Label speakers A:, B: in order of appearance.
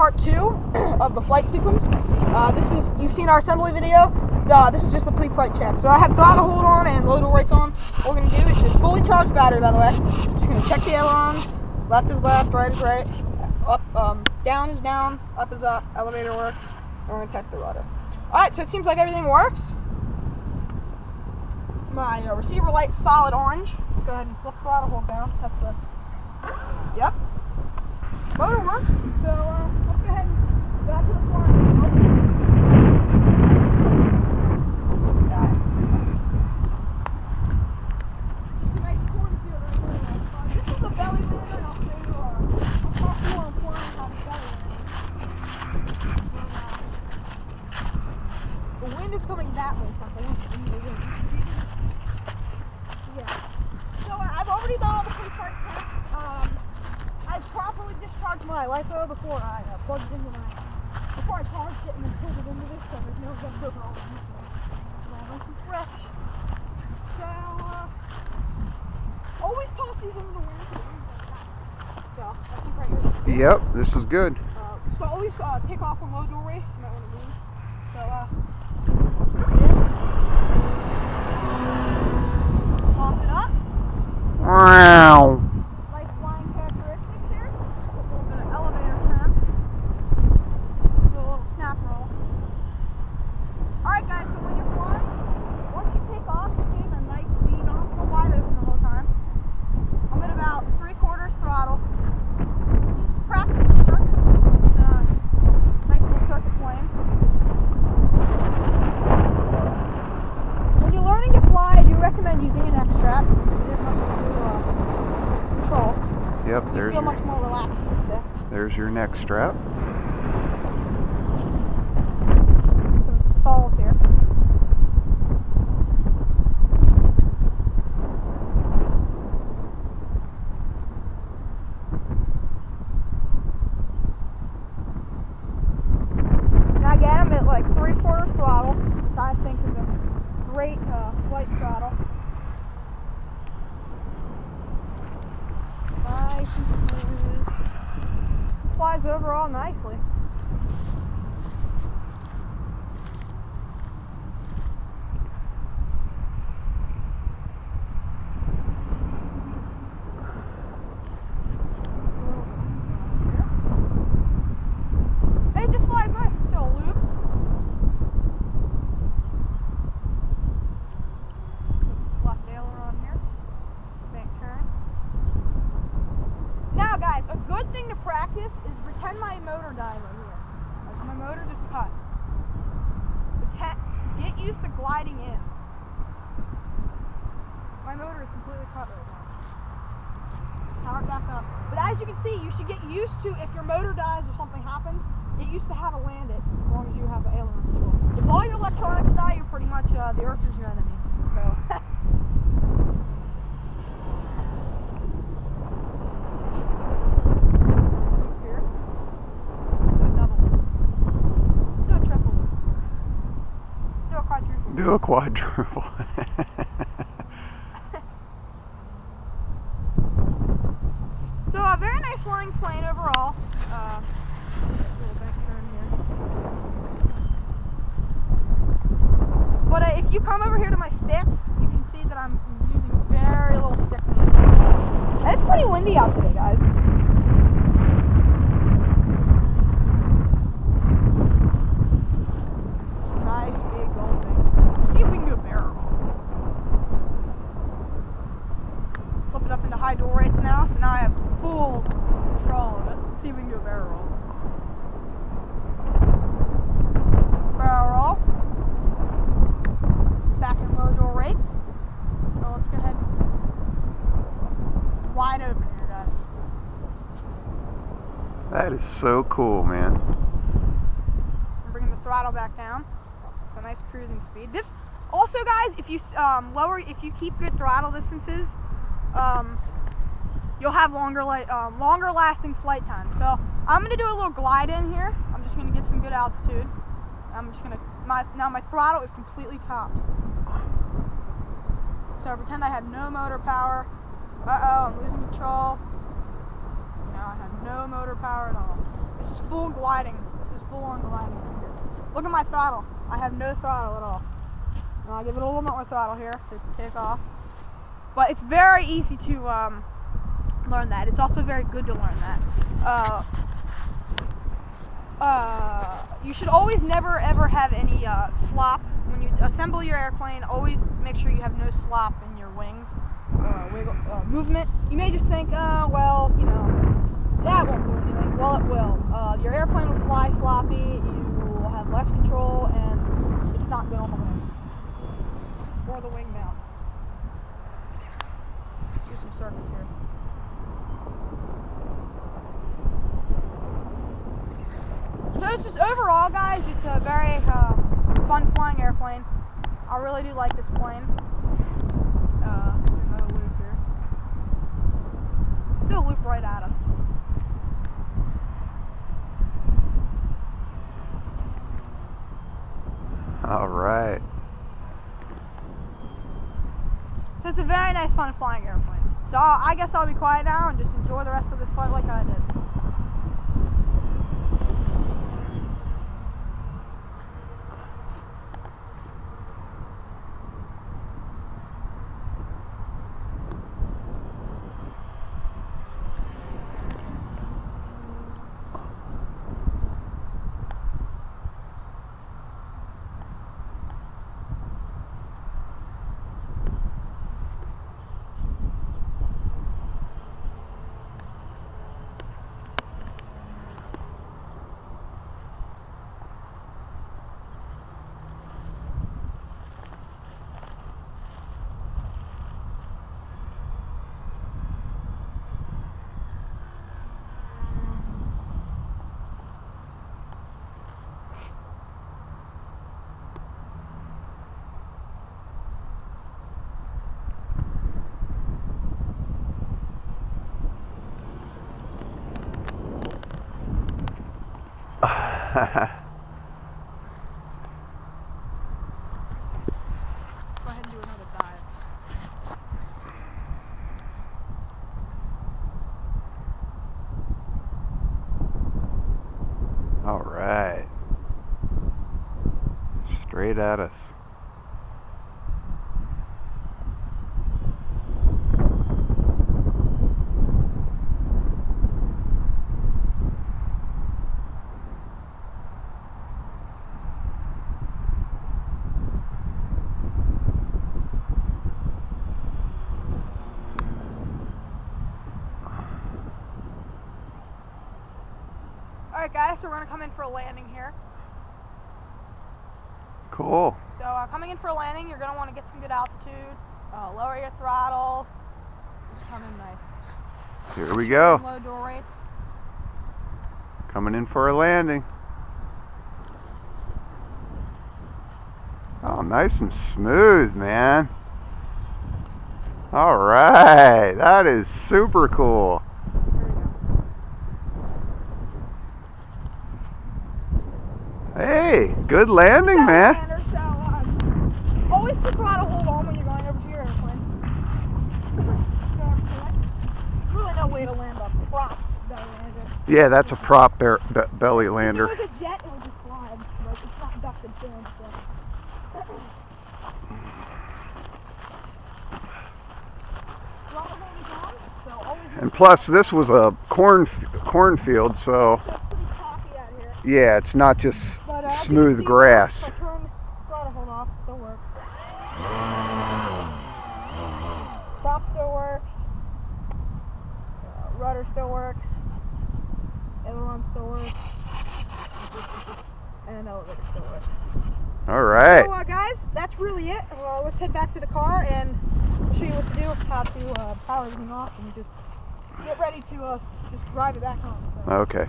A: part 2 of the flight sequence. You've seen our assembly video. This is just the pre-flight check. So I have throttle hold on and load rates on. What we're going to do is just fully charged battery, by the way. Just going to check the ailerons. Left is left, right is right. Down is down, up is up, elevator works. And we're going to check the rudder. Alright, so it seems like everything works. My receiver light's solid orange. Let's go ahead and flip throttle hold down. Test the... Yep. Motor works, so let's go ahead and go back to the flying. Just a nice cornfield right here. This is the belly lander, and I'll show you I'll talk more and flying how the belly lander. The wind is coming that way, so I want to leave the wind. Yeah. So I've already done all the pre-flight tests. I properly discharged my LiPo before I plugged it into before I charged it and then pulled it into this, so there's no guns over all the nice and fresh. So, always toss these into the wind. So, I think right here.
B: Yep, this is good.
A: So always take off on low door race, you might want to move. So, pop it up.
B: Wow. Yep,
A: there's much more relaxed in this deck.
B: There's your neck strap.
A: Some stalls here. And I get them at like 3/4 throttle, which I think is a great flight throttle. Nice and smooth. Flies overall nicely. Hey, just flies nice. Still a loop. Left aileron here. Bank turn. Now guys, a good thing to practice is pretend my motor died right here. So my motor just cut. Get used to gliding in. My motor is completely cut right now. Power it back up. But as you can see, you should get used to, if your motor dies or something happens, get used to how to land it as long as you have an aileron control. If all your electronics die, you're pretty much, the earth is your enemy. So...
B: Do a quadruple.
A: So a very nice flying plane overall. Little back turn here. But if you come over here to my sticks, you can see that I'm using very little stickness. And it's pretty windy out today, guys. Nice big gold thing. See if we can do a barrel roll. Flip it up into high door rates now, so now I have full control of it. Let's see if we can do a barrel roll. Barrel roll. Back in low door rates. So let's go ahead. Wide open here, guys.
B: That is so cool, man.
A: I'm bringing the throttle back down. A nice cruising speed. This also, guys, if you if you keep good throttle distances, you'll have longer lasting flight time. So I'm gonna do a little glide in here. I'm just gonna get some good altitude. I'm just gonna now my throttle is completely topped. So pretend I have no motor power. I'm losing control. Now I have no motor power at all. This is full gliding. This is full on gliding here. Look at my throttle. I have no throttle at all. And I'll give it a little bit more throttle here to take off. But it's very easy to learn that. It's also very good to learn that. You should always never ever have any slop. When you assemble your airplane, always make sure you have no slop in your wings or movement. You may just think, well, you know, that won't do anything. Well, it will. Your airplane will fly sloppy, you will have less control, and it's not good on the wing. Or the wing mounts. Do some circuits here. So it's just overall, guys, it's a very fun flying airplane. I really do like this plane. Another loop here. Do a loop right at us.
B: All right.
A: So it's a very nice, fun flying airplane. So I guess I'll be quiet now and just enjoy the rest of this flight like I did.
B: All
A: Go ahead and do another dive.
B: right. Straight at us.
A: Alright guys, so we're going to come in for a landing here.
B: Cool.
A: So coming in for a landing, you're going to want to get some good altitude, lower your throttle, just come in nice.
B: Here we go.
A: Low door rates.
B: Coming in for a landing. Oh, nice and smooth, man. All right, that is super cool. Hey, good landing, man.
A: So, always put throttle hold on when you're going over to your airplane. Really no way to land a prop belly lander.
B: Yeah, that's a prop belly lander.
A: If it was a jet, it would just slide, but it's not ducted down.
B: And plus, this was a cornfield, so yeah, it's not just smooth grass.
A: Turn throttle hold off, it still works. Prop still works. Rudder still works. Aileron still works. And elevator still works.
B: All right.
A: So guys, that's really it. Let's head back to the car and I'll show you what to do, how to power everything off, and just get ready to just drive it back home. So.
B: Okay.